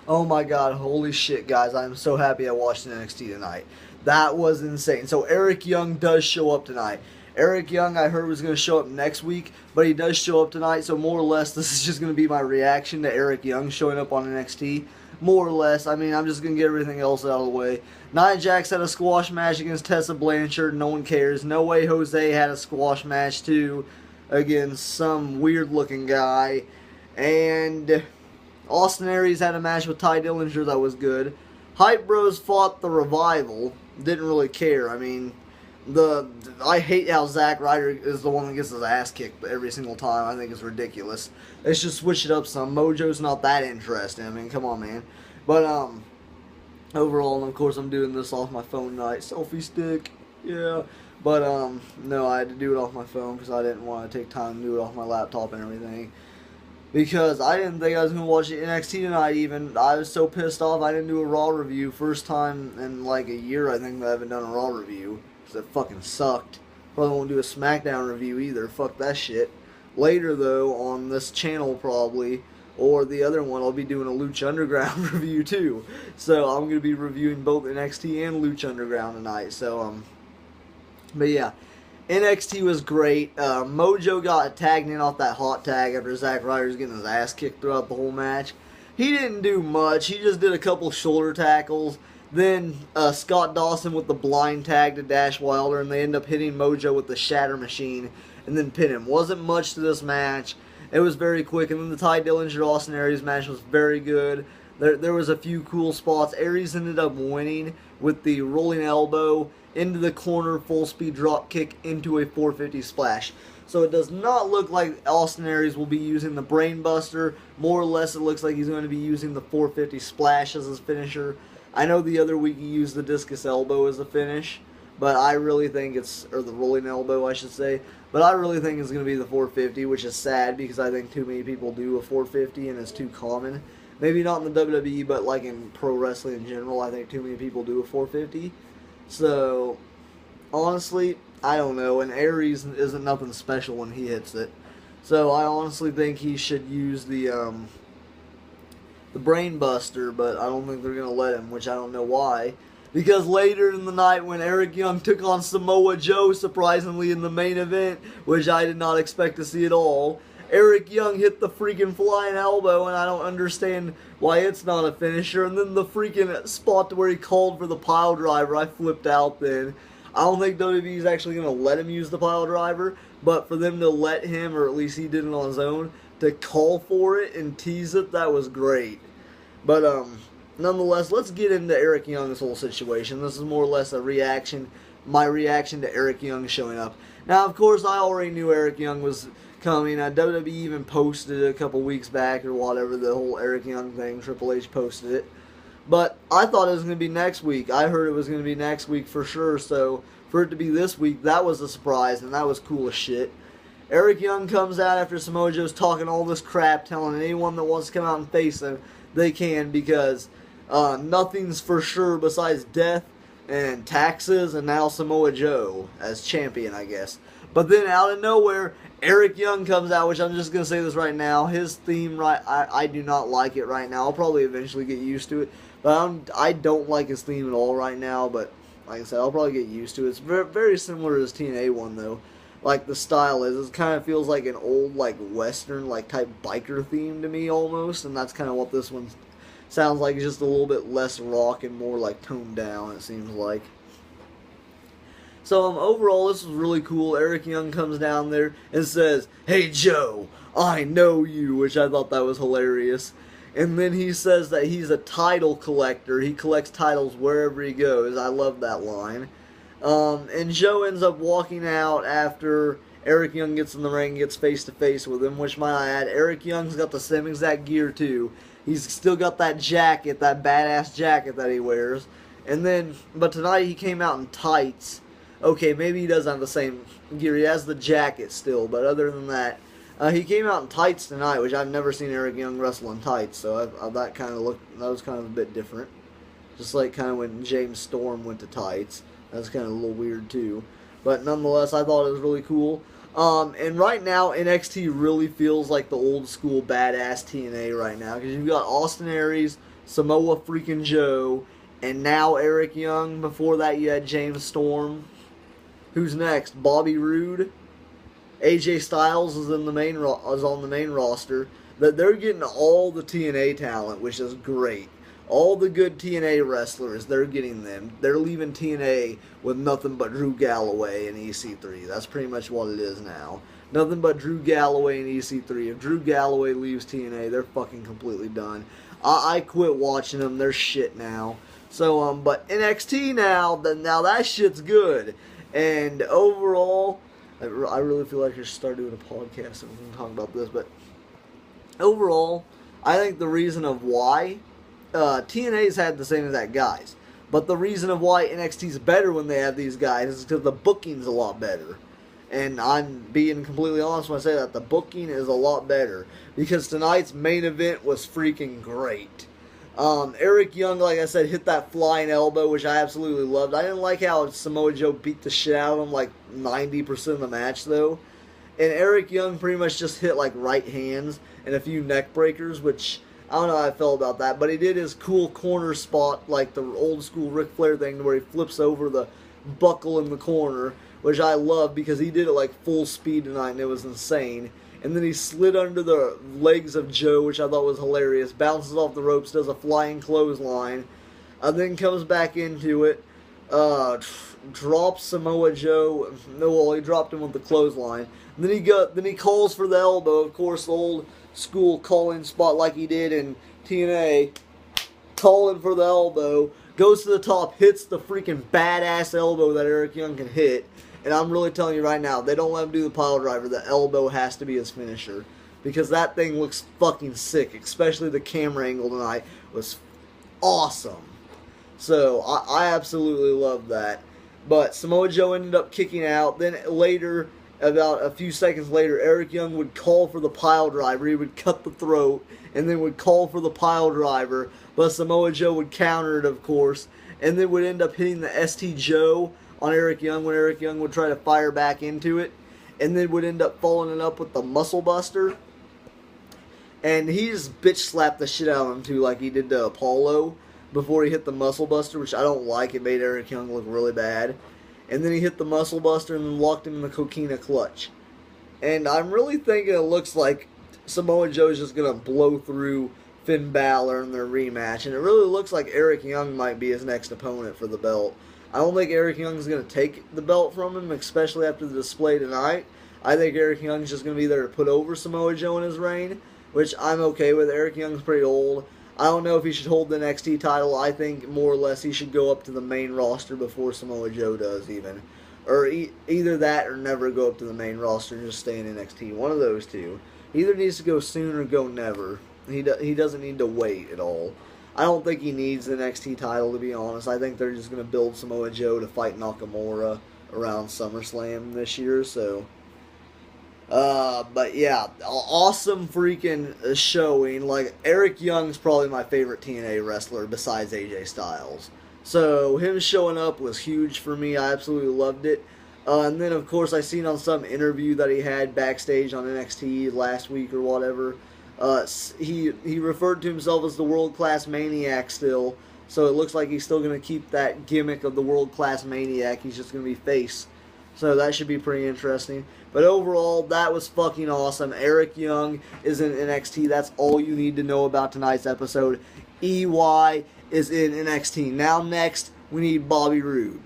Oh my god, holy shit, guys. I'm so happy I watched NXT tonight. That was insane. So, Eric Young does show up tonight. Eric Young, I heard, was going to show up next week, but he does show up tonight, so more or less, this is just going to be my reaction to Eric Young showing up on NXT. More or less. I mean, I'm just going to get everything else out of the way. Nia Jax had a squash match against Tessa Blanchard. No one cares. No Way Jose had a squash match, too, against some weird-looking guy. And Austin Aries had a match with Ty Dillinger that was good. Hype Bros fought the Revival. Didn't really care. I mean, I hate how Zack Ryder is the one that gets his ass kicked every single time. I think it's ridiculous. They should switch it up some. Mojo's not that interesting. I mean, come on, man. But overall, and of course, I'm doing this off my phone tonight. Selfie stick, yeah. But no, I had to do it off my phone because I didn't want to take time to do it off my laptop and everything. Because I didn't think I was going to watch NXT tonight even. I was so pissed off I didn't do a Raw review. First time in like a year, I think, that I haven't done a Raw review. Because it fucking sucked. Probably won't do a SmackDown review either. Fuck that shit. Later, though, on this channel probably, or the other one, I'll be doing a Lucha Underground review too. So I'm going to be reviewing both NXT and Lucha Underground tonight. So, but yeah. NXT was great. Mojo got tagged in off that hot tag after Zack Ryder's getting his ass kicked throughout the whole match. He didn't do much. He just did a couple shoulder tackles. Then Scott Dawson with the blind tag to Dash Wilder, and they end up hitting Mojo with the Shatter Machine and then pin him. Wasn't much to this match. It was very quick. And then the Ty Dillinger Austin Aries match was very good. There was a few cool spots. Aries ended up winning with the rolling elbow into the corner, full speed drop kick into a 450 splash. So it does not look like Austin Aries will be using the Brain Buster. More or less, it looks like he's going to be using the 450 splash as his finisher. I know the other week he used the discus elbow as a finish, but I really think it's, or the rolling elbow, I should say. But I really think it's going to be the 450, which is sad because I think too many people do a 450 and it's too common. Maybe not in the WWE, but like in pro wrestling in general, I think too many people do a 450. So, honestly, I don't know. And Aries isn't nothing special when he hits it. So I honestly think he should use the Brain Buster, but I don't think they're going to let him, which I don't know why. Because later in the night when Eric Young took on Samoa Joe, surprisingly in the main event, which I did not expect to see at all, Eric Young hit the freaking flying elbow, and I don't understand why it's not a finisher. And then the freaking spot to where he called for the pile driver, I flipped out then. I don't think WWE is actually going to let him use the pile driver, but for them to let him, or at least he did it on his own, to call for it and tease it, that was great. But, nonetheless, let's get into Eric Young's whole situation. This is more or less a reaction, my reaction to Eric Young showing up. Now, of course, I already knew Eric Young was coming. WWE even posted it a couple weeks back or whatever, the whole Eric Young thing. Triple H posted it. But I thought it was going to be next week. I heard it was going to be next week for sure, so for it to be this week, that was a surprise, and that was cool as shit. Eric Young comes out after Samoa Joe's talking all this crap, telling anyone that wants to come out and face him, they can, because nothing's for sure besides death and taxes and now Samoa Joe as champion, I guess. But then out of nowhere, Eric Young comes out, which I'm just going to say this right now. His theme, I do not like it right now. I'll probably eventually get used to it. But I don't like his theme at all right now. But like I said, I'll probably get used to it. It's very, very similar to his TNA one, though. Like the style is. It kind of feels like an old, like, Western, like, type biker theme to me almost. And that's kind of what this one sounds like. It's just a little bit less rock and more, like, toned down, it seems like. So, overall, this was really cool. Eric Young comes down there and says, "Hey, Joe, I know you," which I thought that was hilarious. And then he says that he's a title collector. He collects titles wherever he goes. I love that line. And Joe ends up walking out after Eric Young gets in the ring and gets face-to-face with him, which, might I add, Eric Young's got the same exact gear, too. He's still got that jacket, that badass jacket that he wears. And then, but tonight he came out in tights. Okay, maybe he doesn't have the same gear. He has the jacket still, but other than that, he came out in tights tonight, which I've never seen Eric Young wrestle in tights, so that was kind of a bit different. Just like kind of when James Storm went to tights. That was kind of a little weird too. But nonetheless, I thought it was really cool. And right now, NXT really feels like the old school badass TNA right now, because you've got Austin Aries Samoa freaking Joe, and now Eric Young. Before that, you had James Storm. Who's next? Bobby Roode. AJ Styles is on the main roster. That they're getting all the TNA talent, which is great. All the good TNA wrestlers, they're getting them. They're leaving TNA with nothing but Drew Galloway and EC3. That's pretty much what it is now. Nothing but Drew Galloway and EC3. If Drew Galloway leaves TNA, they're fucking completely done. I quit watching them. They're shit now. So, but NXT now that shit's good. And overall, I really feel like I should start doing a podcast and we can talk about this. But overall, I think the reason of why TNA's had the same exact guys, but the reason of why NXT's better when they have these guys is because the booking's a lot better. And I'm being completely honest when I say that. The booking is a lot better. Because tonight's main event was freaking great. Eric Young, like I said, hit that flying elbow, which I absolutely loved. I didn't like how Samoa Joe beat the shit out of him like 90% of the match, though. And Eric Young pretty much just hit like right hands and a few neck breakers, which I don't know how I felt about that. But he did his cool corner spot, like the old school Ric Flair thing, where he flips over the buckle in the corner, which I love because he did it like full speed tonight and it was insane. And then he slid under the legs of Joe, which I thought was hilarious. Bounces off the ropes, does a flying clothesline, and then comes back into it. Drops Samoa Joe. No, well, he dropped him with the clothesline. And then he calls for the elbow. Of course, the old school calling spot like he did in TNA. Calling for the elbow. Goes to the top, hits the freaking badass elbow that Eric Young can hit. And I'm really telling you right now, they don't let him do the pile driver. The elbow has to be his finisher. Because that thing looks fucking sick. Especially the camera angle tonight was awesome. So, I absolutely love that. But Samoa Joe ended up kicking out. Then later, about a few seconds later, Eric Young would call for the pile driver. He would cut the throat. And then would call for the pile driver. But Samoa Joe would counter it, of course. And then would end up hitting the ST Joe on Eric Young when Eric Young would try to fire back into it, and then would end up following it up with the Muscle Buster. And he just bitch slapped the shit out of him too, like he did to Apollo before he hit the Muscle Buster, which I don't like. It made Eric Young look really bad. And then he hit the Muscle Buster and then locked him in the Coquina Clutch. And I'm really thinking it looks like Samoa Joe's just gonna blow through Finn Balor in their rematch, and it really looks like Eric Young might be his next opponent for the belt. I don't think Eric Young's going to take the belt from him, especially after the display tonight. I think Eric Young's just going to be there to put over Samoa Joe in his reign, which I'm okay with. Eric Young's pretty old. I don't know if he should hold the NXT title. I think more or less he should go up to the main roster before Samoa Joe does even. Or either that or never go up to the main roster and just stay in NXT. One of those two. He either needs to go soon or go never. He doesn't need to wait at all. I don't think he needs the NXT title, to be honest. I think they're just going to build Samoa Joe to fight Nakamura around SummerSlam this year, so. But yeah, awesome freaking showing. Like, Eric Young's probably my favorite TNA wrestler besides AJ Styles. So, him showing up was huge for me. I absolutely loved it. And then, of course, I seen on some interview that he had backstage on NXT last week or whatever. He referred to himself as the world-class maniac still, so it looks like he's still going to keep that gimmick of the world-class maniac. He's just going to be face, so that should be pretty interesting. But overall, that was fucking awesome. Eric Young is in NXT. That's all you need to know about tonight's episode. EY is in NXT. Now next, we need Bobby Roode.